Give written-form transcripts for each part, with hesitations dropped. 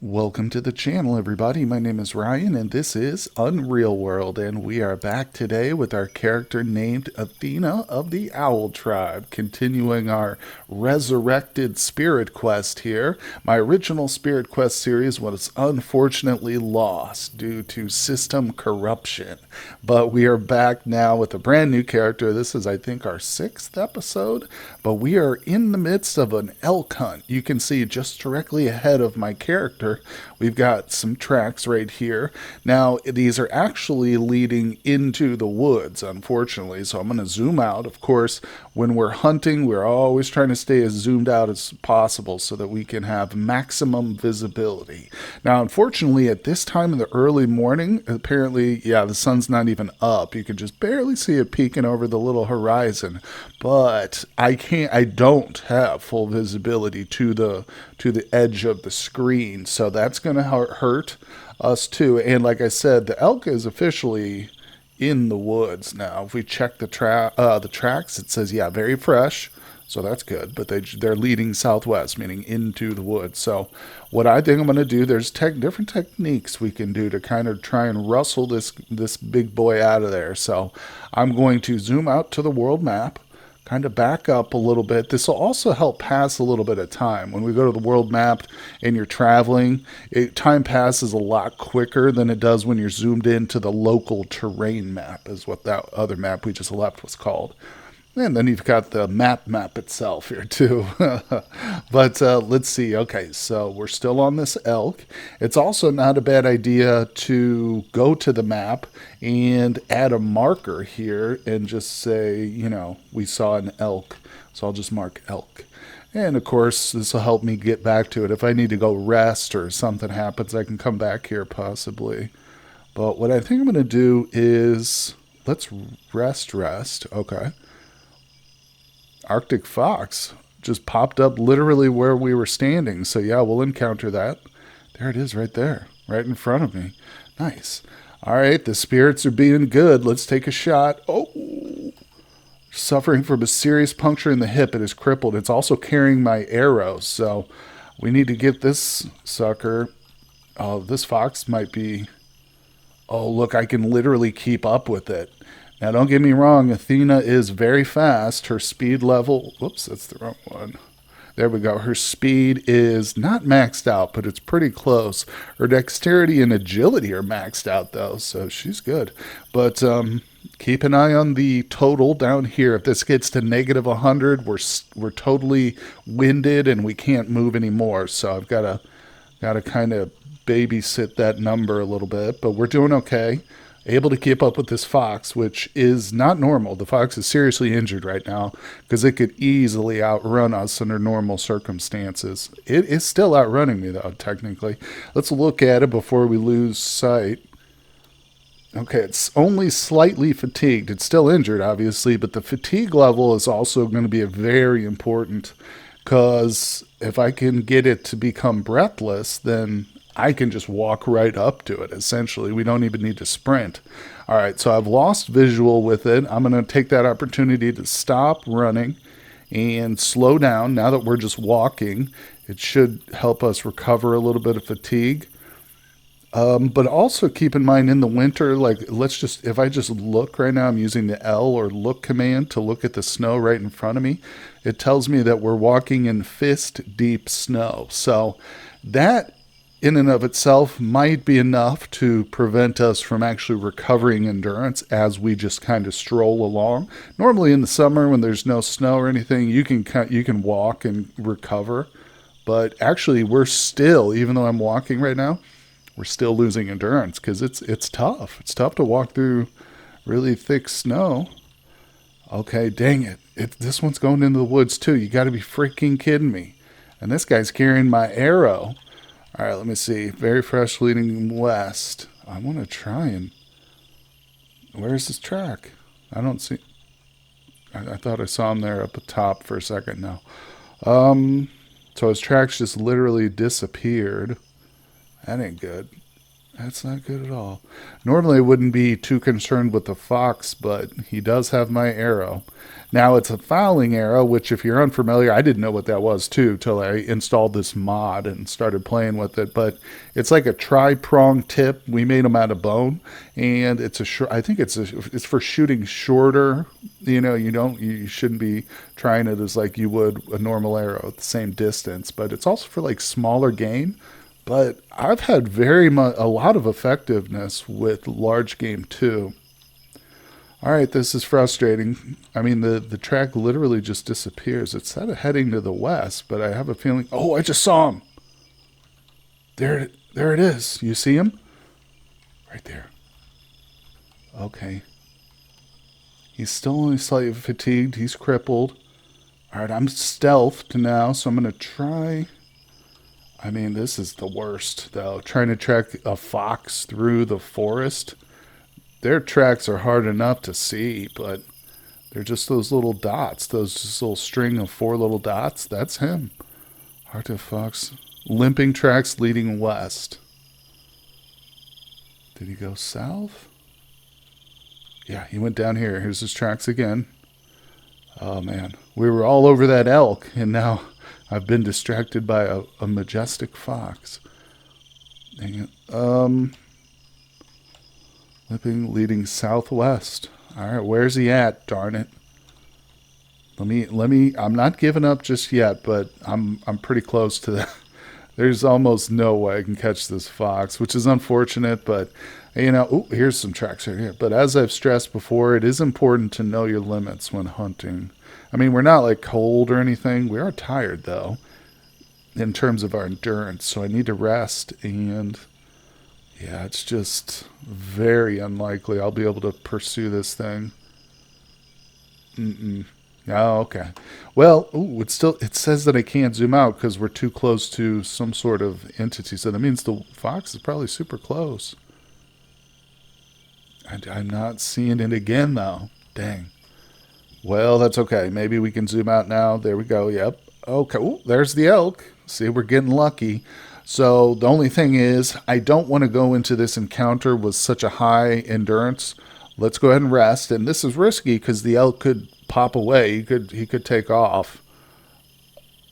Welcome to the channel, everybody. My name is Ryan, and this is Unreal World, and we are back today with our character named Athena of the Owl Tribe, continuing our Resurrected Spirit Quest here. My original Spirit Quest series was unfortunately lost due to system corruption, but we are back now with a brand new character. This is, I think, our 6th episode, but we are in the midst of an elk hunt. You can see just directly ahead of my character we've got some tracks right here. Now, these are actually leading into the woods, unfortunately, so I'm going to zoom out. Of course, when we're hunting, we're always trying to stay as zoomed out as possible so that we can have maximum visibility. Now, unfortunately, at this time in the early morning, apparently, the sun's not even up. You can just barely see it peeking over the little horizon, but I don't have full visibility to the edge of the screen, so that's going to hurt us too. And like I said, the elk is officially in the woods now. If we check the tracks, it says very fresh, so that's good. But they're leading southwest, meaning into the woods. So what I think I'm going to do, there's different techniques we can do to kind of try and rustle this big boy out of there. So I'm going to zoom out to the world map, kind of back up a little bit. This will also help pass a little bit of time. When we go to the world map and you're traveling, time passes a lot quicker than it does when you're zoomed into the local terrain map, is what that other map we just left was called. And then you've got the map itself here too. But let's see. Okay, so we're still on this elk. It's also not a bad idea to go to the map and add a marker here and just say, we saw an elk. So I'll just mark elk. And of course, this will help me get back to it. If I need to go rest or something happens, I can come back here possibly. But what I think I'm going to do is, let's rest. Okay. Arctic fox just popped up literally where we were standing. So we'll encounter that. There it is right there, right in front of me. Nice. All right, the spirits are being good. Let's take a shot. Oh, suffering from a serious puncture in the hip. It is crippled. It's also carrying my arrow. So we need to get this sucker. Oh, this fox might be... Oh, look, I can literally keep up with it. Now, don't get me wrong, Athena is very fast. Her speed level... Whoops, that's the wrong one. There we go. Her speed is not maxed out, but it's pretty close. Her dexterity and agility are maxed out, though, so she's good. But keep an eye on the total down here. If this gets to negative 100, we're totally winded and we can't move anymore. So I've got to kind of babysit that number a little bit, but we're doing okay. Able to keep up with this fox, which is not normal. The fox is seriously injured right now because it could easily outrun us under normal circumstances. It is still outrunning me, though, technically. Let's look at it before we lose sight. Okay, it's only slightly fatigued. It's still injured, obviously, but the fatigue level is also going to be very important because if I can get it to become breathless, then I can just walk right up to it, essentially. We don't even need to sprint. All right, so I've lost visual with it. I'm going to take that opportunity to stop running and slow down. Now that we're just walking, it should help us recover a little bit of fatigue. But also keep in mind in the winter, if I just look right now, I'm using the L or look command to look at the snow right in front of me. It tells me that we're walking in fist deep snow. So that in and of itself might be enough to prevent us from actually recovering endurance as we just kind of stroll along. Normally in the summer when there's no snow or anything, you can walk and recover. But actually we're still, even though I'm walking right now, we're still losing endurance because it's tough. It's tough to walk through really thick snow. Okay, dang it. This one's going into the woods too. You got to be freaking kidding me. And this guy's carrying my arrow. All right, let me see. Very fresh leading west. I want to try and... Where's his track? I don't see... I thought I saw him there up the top for a second now. So his tracks just literally disappeared. That ain't good. That's not good at all. Normally, I wouldn't be too concerned with the fox, but he does have my arrow. Now, it's a fouling arrow, which, if you're unfamiliar, I didn't know what that was, too, till I installed this mod and started playing with it. But it's like a tri-prong tip. We made them out of bone, and it's a short. I think it's for shooting shorter. You know, you shouldn't be trying it as like you would a normal arrow at the same distance. But it's also for like smaller game. But I've had a lot of effectiveness with large game too. All right, this is frustrating. I mean, the track literally just disappears. It's kind of heading to the west, but I have a feeling. Oh, I just saw him. There it is. You see him? Right there. Okay. He's still only slightly fatigued. He's crippled. All right, I'm stealthed now, so I'm gonna try. I mean, this is the worst, though. Trying to track a fox through the forest. Their tracks are hard enough to see, but they're just those little dots. Those just little string of 4 little dots. That's him. Hard to fox. Limping tracks leading west. Did he go south? Yeah, he went down here. Here's his tracks again. Oh, man. We were all over that elk, and now I've been distracted by a majestic fox. Dang it. Leading southwest. All right, where's he at? Darn it. Let me. I'm not giving up just yet, but I'm pretty close to that. There's almost no way I can catch this fox, which is unfortunate, but you know, ooh, here's some tracks right here. But as I've stressed before, it is important to know your limits when hunting. I mean, we're not like cold or anything. We are tired though, in terms of our endurance. So I need to rest, and yeah, it's just very unlikely I'll be able to pursue this thing. Mm-mm. Oh, okay. Well, ooh, it says that I can't zoom out because we're too close to some sort of entity. So that means the fox is probably super close. I'm not seeing it again though. Dang. Well, that's okay. Maybe we can zoom out now. There we go. Yep. Okay. Ooh, there's the elk. See, we're getting lucky. So the only thing is, I don't want to go into this encounter with such a high endurance. Let's go ahead and rest. And this is risky because the elk could pop away. He could take off.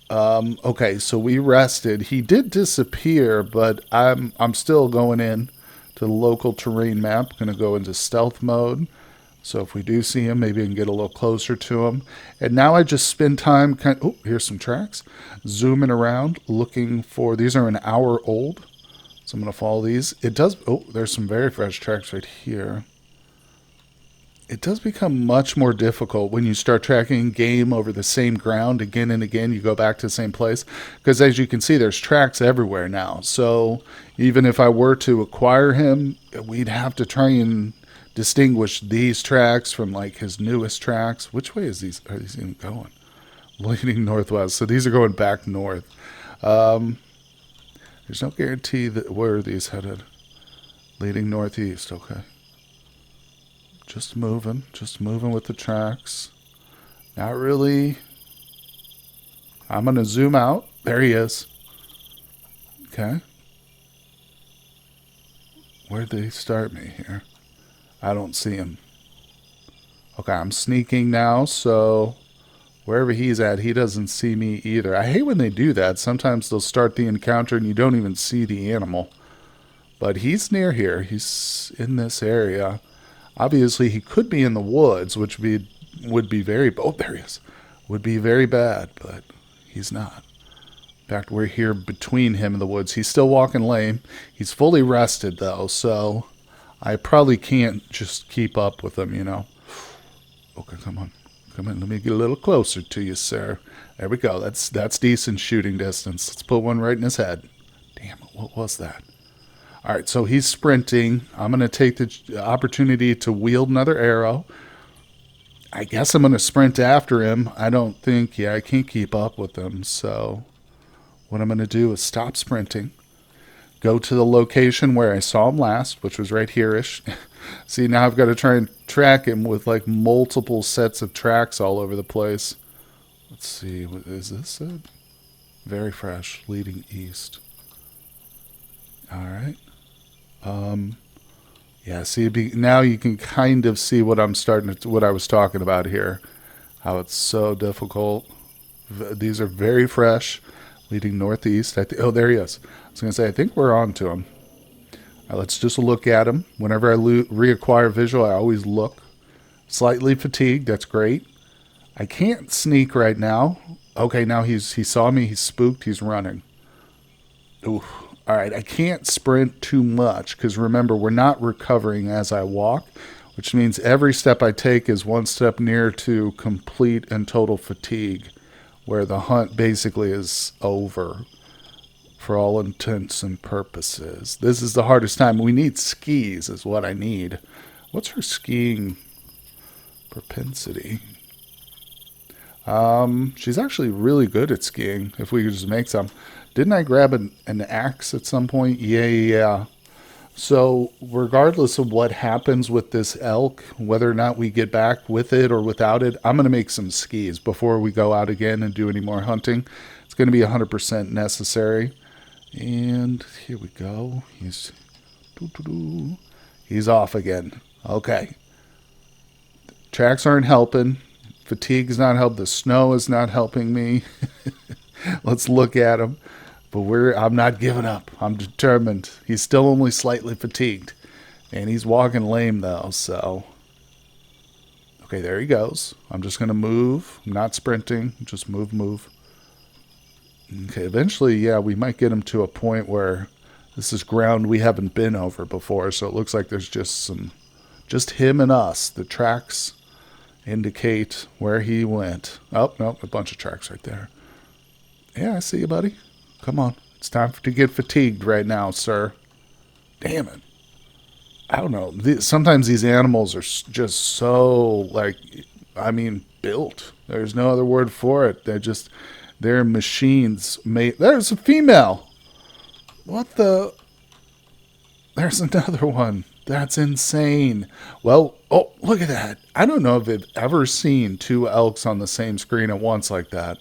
Okay, so we rested. He did disappear, but I'm still going in to the local terrain map. Going to go into stealth mode. So if we do see him, maybe I can get a little closer to him. And now I just spend time oh, here's some tracks. Zooming around, looking for, these are an hour old. So I'm going to follow these. It does, oh, there's some very fresh tracks right here. It does become much more difficult when you start tracking game over the same ground again and again. You go back to the same place. Because as you can see, there's tracks everywhere now. So even if I were to acquire him, we'd have to try and distinguish these tracks from like his newest tracks. Which way are these even going? Leading northwest. So these are going back north. There's no guarantee that where are these headed. Leading northeast. Okay. Just moving with the tracks. Not really. I'm going to zoom out. There he is. Okay. Where'd they start me here? I don't see him. Okay, I'm sneaking now, so wherever he's at, he doesn't see me either. I hate when they do that. Sometimes they'll start the encounter and you don't even see the animal. But he's near here. He's in this area. Obviously, he could be in the woods, which would be very... Oh, there he is. Would be very bad, but he's not. In fact, we're here between him and the woods. He's still walking lame. He's fully rested, though, so I probably can't just keep up with him, you know. Okay, come on. Come on, let me get a little closer to you, sir. There we go. That's decent shooting distance. Let's put one right in his head. Damn it, what was that? All right, so he's sprinting. I'm going to take the opportunity to wield another arrow. I guess I'm going to sprint after him. I can't keep up with him. So what I'm going to do is stop sprinting, go to the location where I saw him last, which was right here-ish. See, now I've got to try and track him with like multiple sets of tracks all over the place. Let's see, what is this? Very fresh, leading east. All right. Yeah, see, now you can kind of see what what I was talking about here. How it's so difficult. These are very fresh, leading northeast. Oh, there he is. I was going to say, I think we're on to him. All right, let's just look at him. Whenever I reacquire visual, I always look. Slightly fatigued. That's great. I can't sneak right now. Okay, now he saw me. He's spooked. He's running. Ooh. All right, I can't sprint too much because remember, we're not recovering as I walk, which means every step I take is one step nearer to complete and total fatigue, where the hunt basically is over for all intents and purposes. This is the hardest time. We need skis is what I need. What's her skiing propensity? She's actually really good at skiing, if we could just make some. Didn't I grab an axe at some point? Yeah. So regardless of what happens with this elk, whether or not we get back with it or without it, I'm going to make some skis before we go out again and do any more hunting. It's going to be 100% necessary. And here we go. He's off again. Okay. Tracks aren't helping. Fatigue is not helping. The snow is not helping me. Let's look at him. But I'm not giving up. I'm determined. He's still only slightly fatigued. And he's walking lame, though, so. Okay, there he goes. I'm just going to move. I'm not sprinting. Just move. Okay, eventually, yeah, we might get him to a point where this is ground we haven't been over before. So it looks like there's just him and us. The tracks indicate where he went. Oh, no, a bunch of tracks right there. Yeah, I see you, buddy. Come on. It's time to get fatigued right now, sir. Damn it. I don't know. Sometimes these animals are just so, built. There's no other word for it. They're machines made. There's a female. What the? There's another one. That's insane. Well, oh, look at that. I don't know if I've ever seen two elks on the same screen at once like that.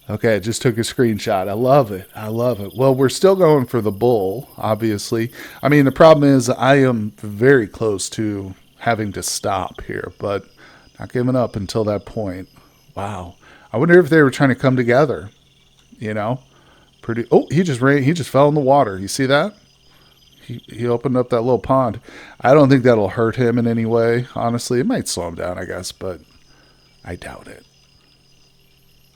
Okay, I just took a screenshot. I love it. Well, we're still going for the bull, obviously. I mean, the problem is I am very close to having to stop here, but not giving up until that point. Wow. I wonder if they were trying to come together, you know? Oh, he just fell in the water. You see that? He opened up that little pond. I don't think that'll hurt him in any way, honestly. It might slow him down, I guess, but I doubt it.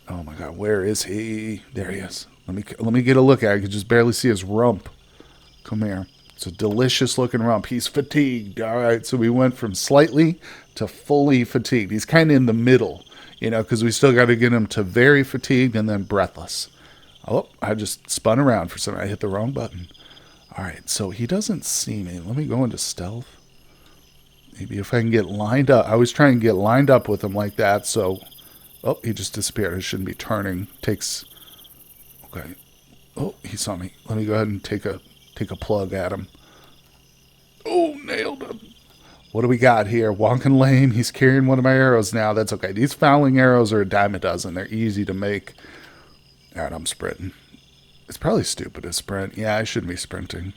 Oh my God, where is he? There he is. Let me get a look at it. I can just barely see his rump. Come here. It's a delicious looking rump. He's fatigued. All right, so we went from slightly to fully fatigued. He's kind of in the middle, because we still got to get him to very fatigued and then breathless. Oh, I just spun around for some. I hit the wrong button. All right, so he doesn't see me. Let me go into stealth. Maybe if I can get lined up. I was trying to get lined up with him like that, so. Oh, he just disappeared. I shouldn't be turning. Okay. Oh, he saw me. Let me go ahead and take a plug at him. Oh, nailed him. What do we got here? Walking lame. He's carrying one of my arrows now. That's okay. These fouling arrows are a dime a dozen. They're easy to make. All right, I'm sprinting. It's probably stupid to sprint. Yeah, I shouldn't be sprinting.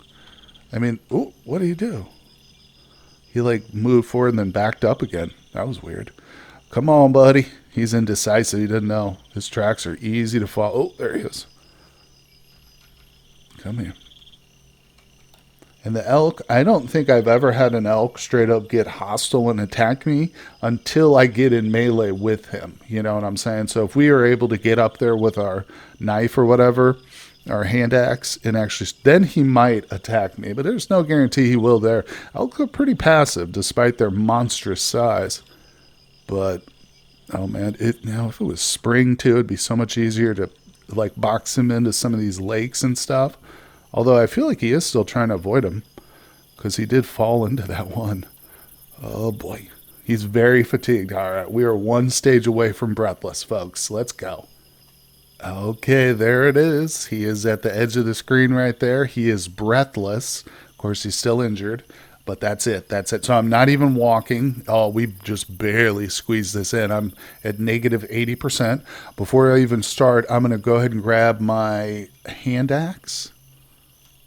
I mean, oh, what did he do? He moved forward and then backed up again. That was weird. Come on, buddy. He's indecisive. He doesn't know. His tracks are easy to follow. Oh, there he is. Come here. And the elk, I don't think I've ever had an elk straight up get hostile and attack me until I get in melee with him. You know what I'm saying? So if we are able to get up there with our knife or whatever, our hand axe, and actually, then he might attack me. But there's no guarantee he will there. Elk are pretty passive despite their monstrous size. But, oh man, if it was spring too, it'd be so much easier to box him into some of these lakes and stuff. Although I feel like he is still trying to avoid him because he did fall into that one. Oh boy, he's very fatigued. All right, we are one stage away from breathless, folks. Let's go. Okay, there it is. He is at the edge of the screen right there. He is breathless. Of course, he's still injured. But that's it. So I'm not even walking. Oh, we just barely squeezed this in. I'm at negative 80%. Before I even start, I'm going to go ahead and grab my hand axe.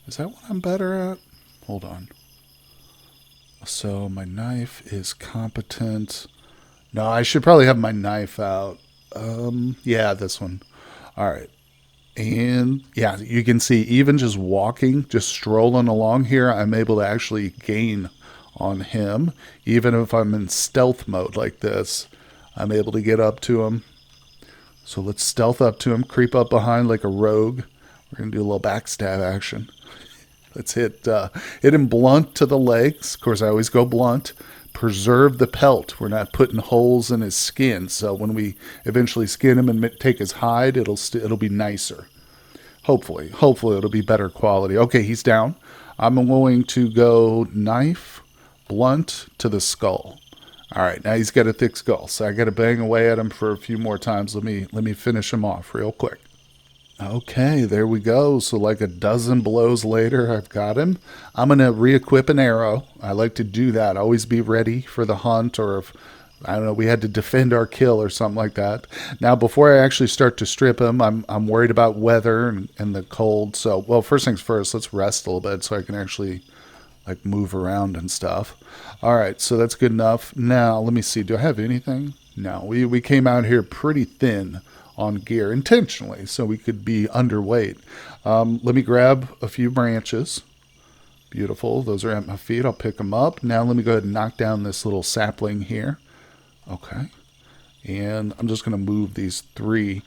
Is that what I'm better at? hold on. So my knife is competent. No, I should probably have my knife out. Yeah, this one. All right. And yeah, you can see even just walking, just strolling along here, I'm able to actually gain on him. Even if I'm in stealth mode like this, I'm able to get up to him. So let's stealth up to him, creep up behind like a rogue. We're going to do a little backstab action. Let's hit him blunt to the legs. Of course, I always go blunt. Preserve the pelt. We're not putting holes in his skin. So when we eventually skin him and take his hide, it'll be nicer. Hopefully it'll be better quality. Okay, he's down. I'm going to go knife, blunt to the skull. All right, now he's got a thick skull, so I got to bang away at him for a few more times. Let me finish him off real quick. Okay, there we go. So like a dozen blows later, I've got him. I'm going to re-equip an arrow. I like to do that. Always be ready for the hunt, or if, I don't know, we had to defend our kill or something like that. Now, before I actually start to strip him, I'm worried about weather and the cold. So, well, first things first, let's rest a little bit so I can actually like move around and stuff. All right, so that's good enough. Now, let me see. Do I have anything? No, we came out here pretty thin on gear intentionally so we could be underweight. Let me grab a few branches. Beautiful. Those are at my feet. I'll pick them up. Now let me go ahead and knock down this little sapling here. Okay. And I'm just going to move these 3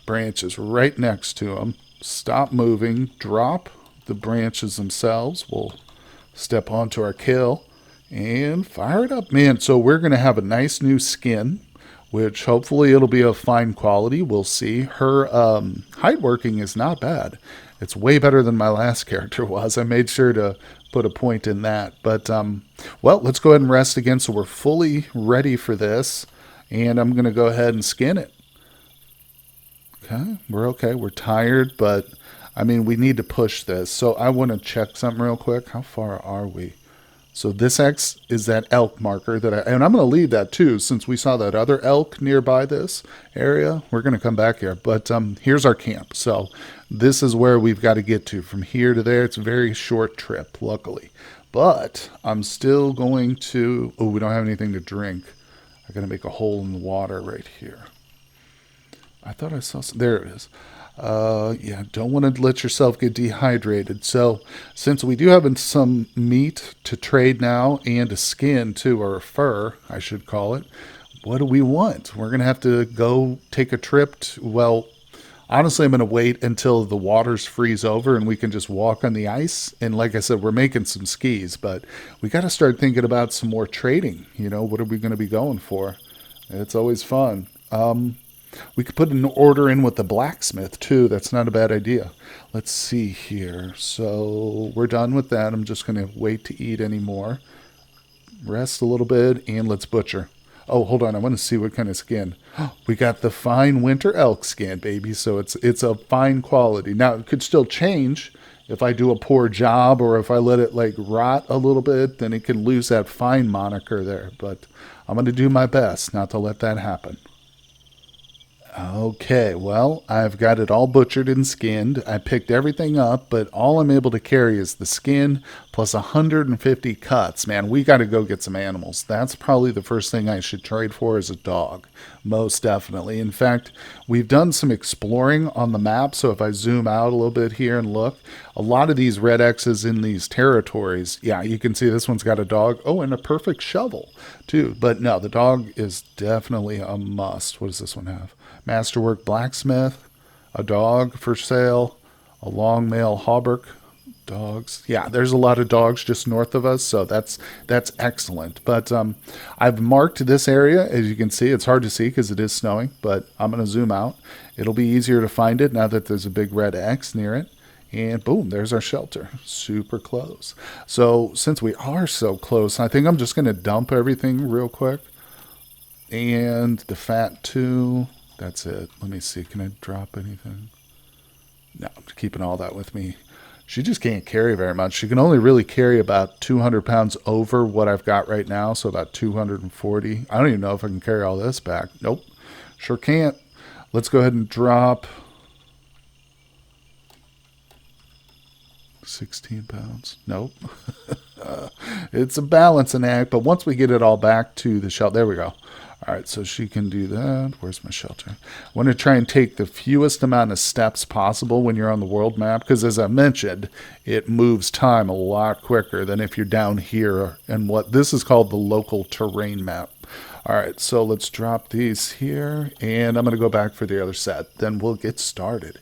branches right next to them. Stop moving. Drop the branches themselves. We'll step onto our kill and fire it up. Man, so we're going to have a nice new skin, which hopefully it'll be of fine quality. We'll see. Her hide working is not bad. It's way better than my last character was. I made sure to put a point in that. But, well, let's go ahead and rest again so we're fully ready for this. And I'm going to go ahead and skin it. Okay, we're okay. We're tired, but, I mean, we need to push this. So I want to check something real quick. How far are we? So this X is that elk marker and I'm going to leave that too, since we saw that other elk nearby this area. We're going to come back here, but here's our camp. So this is where we've got to get to from here to there. It's a very short trip, luckily, but I'm still going to, oh, we don't have anything to drink. I got to make a hole in the water right here. I thought I saw some, there it is. Yeah, don't want to let yourself get dehydrated. So since we do have some meat to trade now and a skin too, or a fur, I should call it, what do we want? We're going to have to go take a trip well, honestly, I'm going to wait until the waters freeze over and we can just walk on the ice. And like I said, we're making some skis, but we got to start thinking about some more trading. You know, what are we going to be going for? It's always fun. We could put an order in with the blacksmith, too. That's not a bad idea. Let's see here. So we're done with that. I'm just going to wait to eat anymore. Rest a little bit, and let's butcher. Oh, hold on. I want to see what kind of skin. We got the fine winter elk skin, baby. So it's a fine quality. Now, it could still change. If I do a poor job or if I let it, like, rot a little bit, then it can lose that fine moniker there. But I'm going to do my best not to let that happen. Okay, well, I've got it all butchered and skinned. I picked everything up, but all I'm able to carry is the skin plus 150 cuts. Man, we got to go get some animals. That's probably the first thing I should trade for is a dog. Most definitely. In fact, we've done some exploring on the map, so if I zoom out a little bit here and look, a lot of these red X's in these territories, yeah, you can see this one's got a dog. Oh, and a perfect shovel, too. But no, the dog is definitely a must. What does this one have? Masterwork blacksmith, a dog for sale, a long male hauberk, dogs. Yeah, there's a lot of dogs just north of us, so that's excellent. But I've marked this area. As you can see, it's hard to see because it is snowing, but I'm going to zoom out. It'll be easier to find it now that there's a big red X near it. And boom, there's our shelter. Super close. So since we are so close, I think I'm just going to dump everything real quick. And the fat too. That's it. Let me see. Can I drop anything? No, I'm keeping all that with me. She just can't carry very much. She can only really carry about 200 pounds over what I've got right now, so about 240. I don't even know if I can carry all this back. Nope. Sure can't. Let's go ahead and drop. 16 pounds. Nope. It's a balancing act, but once we get it all back to the shelter, there we go. All right, so she can do that. Where's my shelter? I want to try and take the fewest amount of steps possible when you're on the world map, because as I mentioned, it moves time a lot quicker than if you're down here and what this is called the local terrain map. All right, so let's drop these here, and I'm going to go back for the other set. Then we'll get started.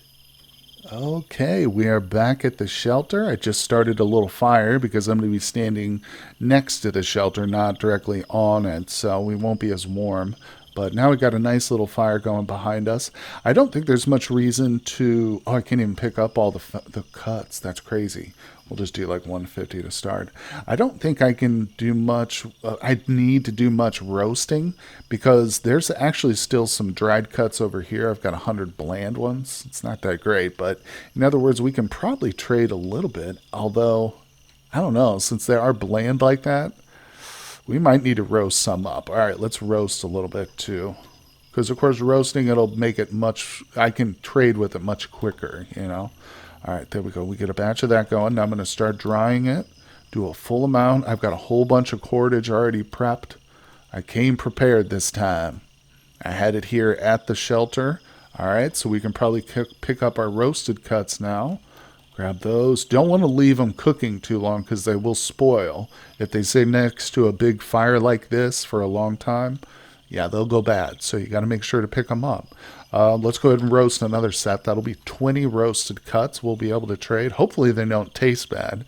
Okay, we are back at the shelter. I just started a little fire because I'm going to be standing next to the shelter, not directly on it, so we won't be as warm. But now we got a nice little fire going behind us. I don't think there's much reason to... Oh, I can't even pick up all the cuts. That's crazy. We'll just do like 150 to start. I don't think I can do much. I need to do much roasting because there's actually still some dried cuts over here. I've got 100 bland ones. It's not that great, but in other words, we can probably trade a little bit. Although, I don't know, since they are bland like that, we might need to roast some up. All right, let's roast a little bit too. Because, of course, roasting, it'll make it much... I can trade with it much quicker, you know. All right, there we go. We get a batch of that going. Now I'm going to start drying it. Do a full amount. I've got a whole bunch of cordage already prepped. I came prepared this time. I had it here at the shelter. All right, so we can probably pick up our roasted cuts now. Grab those. Don't want to leave them cooking too long because they will spoil. If they stay next to a big fire like this for a long time, yeah, they'll go bad. So you got to make sure to pick them up. Let's go ahead and roast another set. That'll be 20 roasted cuts we'll be able to trade. Hopefully they don't taste bad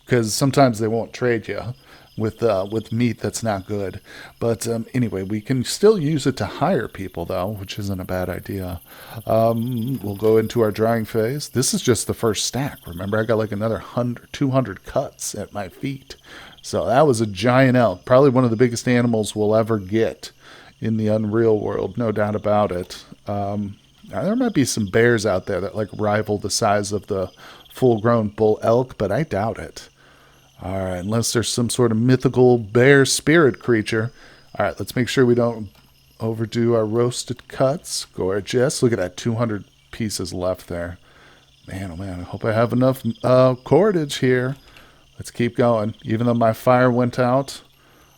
because sometimes they won't trade you with meat that's not good. But anyway, we can still use it to hire people, though, which isn't a bad idea. We'll go into our drying phase. This is just the first stack. Remember, I got like another 200 cuts at my feet. So that was a giant elk. Probably one of the biggest animals we'll ever get in the UnReal world, no doubt about it. There might be some bears out there that like rival the size of the full-grown bull elk, but I doubt it. All right, unless there's some sort of mythical bear spirit creature. All right, let's make sure we don't overdo our roasted cuts. Gorgeous. Look at that, 200 pieces left there. Man, oh man, I hope I have enough cordage here. Let's keep going. Even though my fire went out,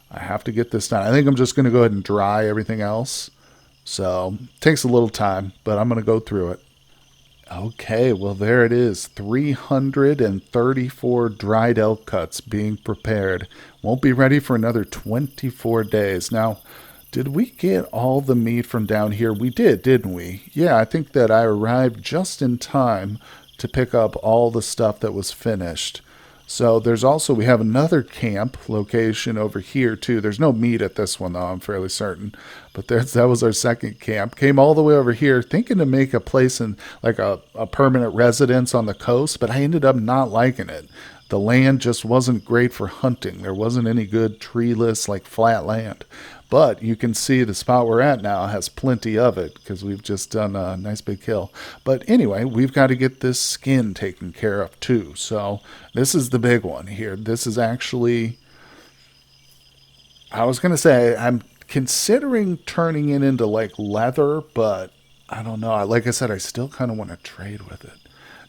I have to get this done. I think I'm just going to go ahead and dry everything else. So, it takes a little time, but I'm going to go through it. Okay, well there it is. 334 dried elk cuts being prepared. Won't be ready for another 24 days. Now, did we get all the meat from down here? We did, didn't we? Yeah, I think that I arrived just in time to pick up all the stuff that was finished. So there's also, we have another camp location over here too. There's no meat at this one though, I'm fairly certain. But that was our second camp. Came all the way over here thinking to make a place in like a permanent residence on the coast, but I ended up not liking it. The land just wasn't great for hunting. There wasn't any good treeless, like flat land. But you can see the spot we're at now has plenty of it because we've just done a nice big kill. But anyway, we've got to get this skin taken care of too. So this is the big one here. This is actually, I was going to say, I'm considering turning it into like leather, but I don't know. Like I said, I still kind of want to trade with it.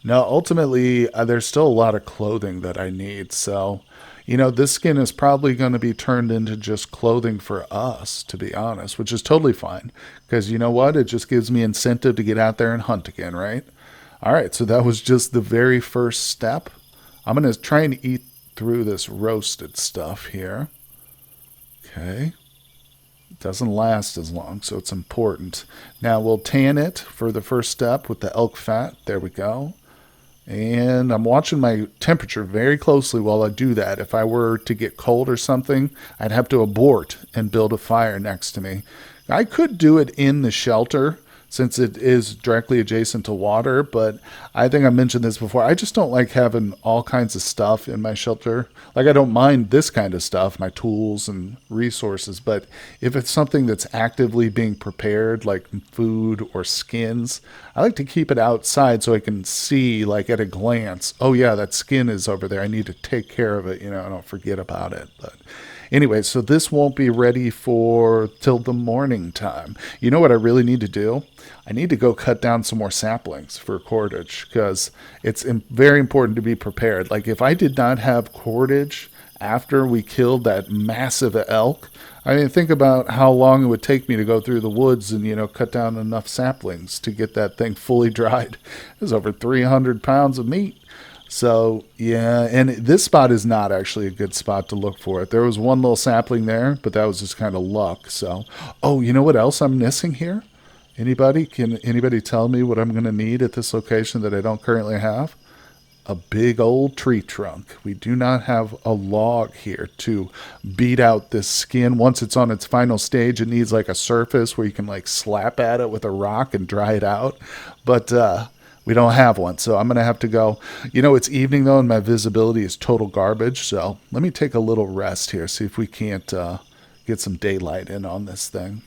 No, ultimately, there's still a lot of clothing that I need. So, you know, this skin is probably going to be turned into just clothing for us, to be honest, which is totally fine. Because you know what? It just gives me incentive to get out there and hunt again, right? All right, so that was just the very first step. I'm going to try and eat through this roasted stuff here. Okay. It doesn't last as long, so it's important. Now we'll tan it for the first step with the elk fat. There we go. And I'm watching my temperature very closely while I do that. If I were to get cold or something, I'd have to abort and build a fire next to me. I could do it in the shelter since it is directly adjacent to water, but I think I mentioned this before. I just don't like having all kinds of stuff in my shelter. Like, I don't mind this kind of stuff, my tools and resources, but if it's something that's actively being prepared, like food or skins, I like to keep it outside so I can see, like, at a glance, oh yeah, that skin is over there. I need to take care of it, you know, I don't forget about it. But Anyway, so this won't be ready for till the morning time. You know what I really need to do? I need to go cut down some more saplings for cordage, because it's very important to be prepared. Like, if I did not have cordage after we killed that massive elk, I mean, think about how long it would take me to go through the woods and, cut down enough saplings to get that thing fully dried. It was over 300 pounds of meat. So, yeah, and this spot is not actually a good spot to look for it. There was one little sapling there, but that was just kind of luck. So, oh, you know what else I'm missing here? Anybody? Can anybody tell me what I'm going to need at this location that I don't currently have? A big old tree trunk. We do not have a log here to beat out this skin. Once it's on its final stage, it needs like a surface where you can like slap at it with a rock and dry it out. But we don't have one, so I'm going to have to go. It's evening though, and my visibility is total garbage. So let me take a little rest here, see if we can't get some daylight in on this thing.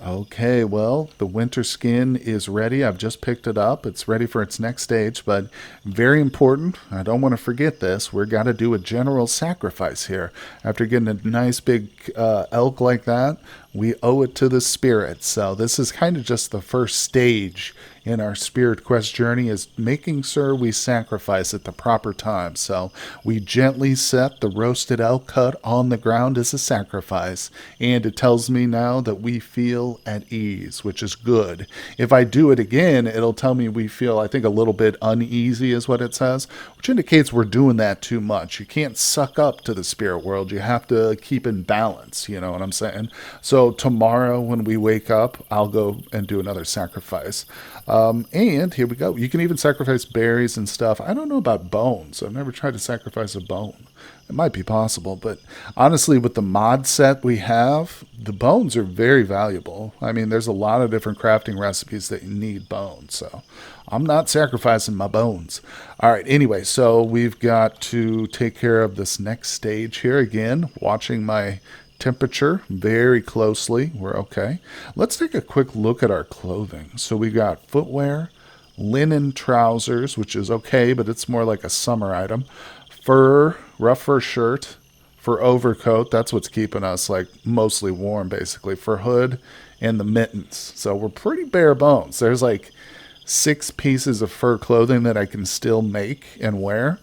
Okay, well, the winter skin is ready. I've just picked it up. It's ready for its next stage, but very important. I don't want to forget this. We're got to do a general sacrifice here. After getting a nice big elk like that, we owe it to the spirits. So this is kind of just the first stage in our spirit quest journey, is making sure we sacrifice at the proper time. So we gently set the roasted elk cut on the ground as a sacrifice, and it tells me now that we feel at ease, which is good. If I do it again, it'll tell me we feel, I think, a little bit uneasy is what it says, which indicates we're doing that too much. You can't suck up to the spirit world. You have to keep in balance, you know what I'm saying? So tomorrow when we wake up, I'll go and do another sacrifice. And here we go. You can even sacrifice berries and stuff. I don't know about bones. I've never tried to sacrifice a bone. It might be possible, but honestly, with the mod set we have, the bones are very valuable. I mean, there's a lot of different crafting recipes that you need bones, so I'm not sacrificing my bones. All right, anyway, so we've got to take care of this next stage here again, watching my temperature very closely. We're okay. Let's take a quick look at our clothing. So we got footwear, linen trousers, which is okay, but it's more like a summer item. Rough fur shirt, for overcoat. That's what's keeping us like mostly warm, basically. For hood and the mittens. So we're pretty bare bones. There's like 6 pieces of fur clothing that I can still make and wear.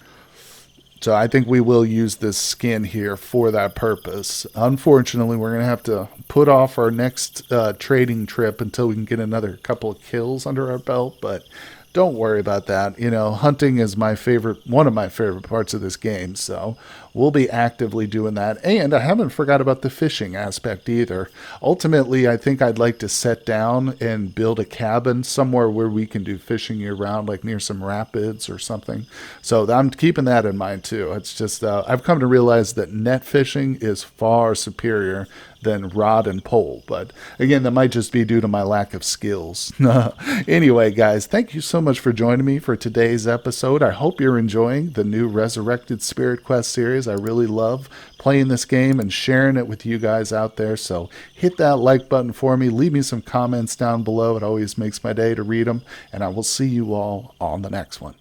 So I think we will use this skin here for that purpose. Unfortunately, we're going to have to put off our next trading trip until we can get another couple of kills under our belt, but don't worry about that. Hunting is one of my favorite parts of this game, so we'll be actively doing that. And I haven't forgot about the fishing aspect either. Ultimately, I think I'd like to set down and build a cabin somewhere where we can do fishing year-round, like near some rapids or something. So I'm keeping that in mind too. It's just I've come to realize that net fishing is far superior than rod and pole. But again, that might just be due to my lack of skills. Anyway, guys, thank you so much for joining me for today's episode. I hope you're enjoying the new Resurrected Spirit Quest series. I really love playing this game and sharing it with you guys out there. So hit that like button for me. Leave me some comments down below. It always makes my day to read them. And I will see you all on the next one.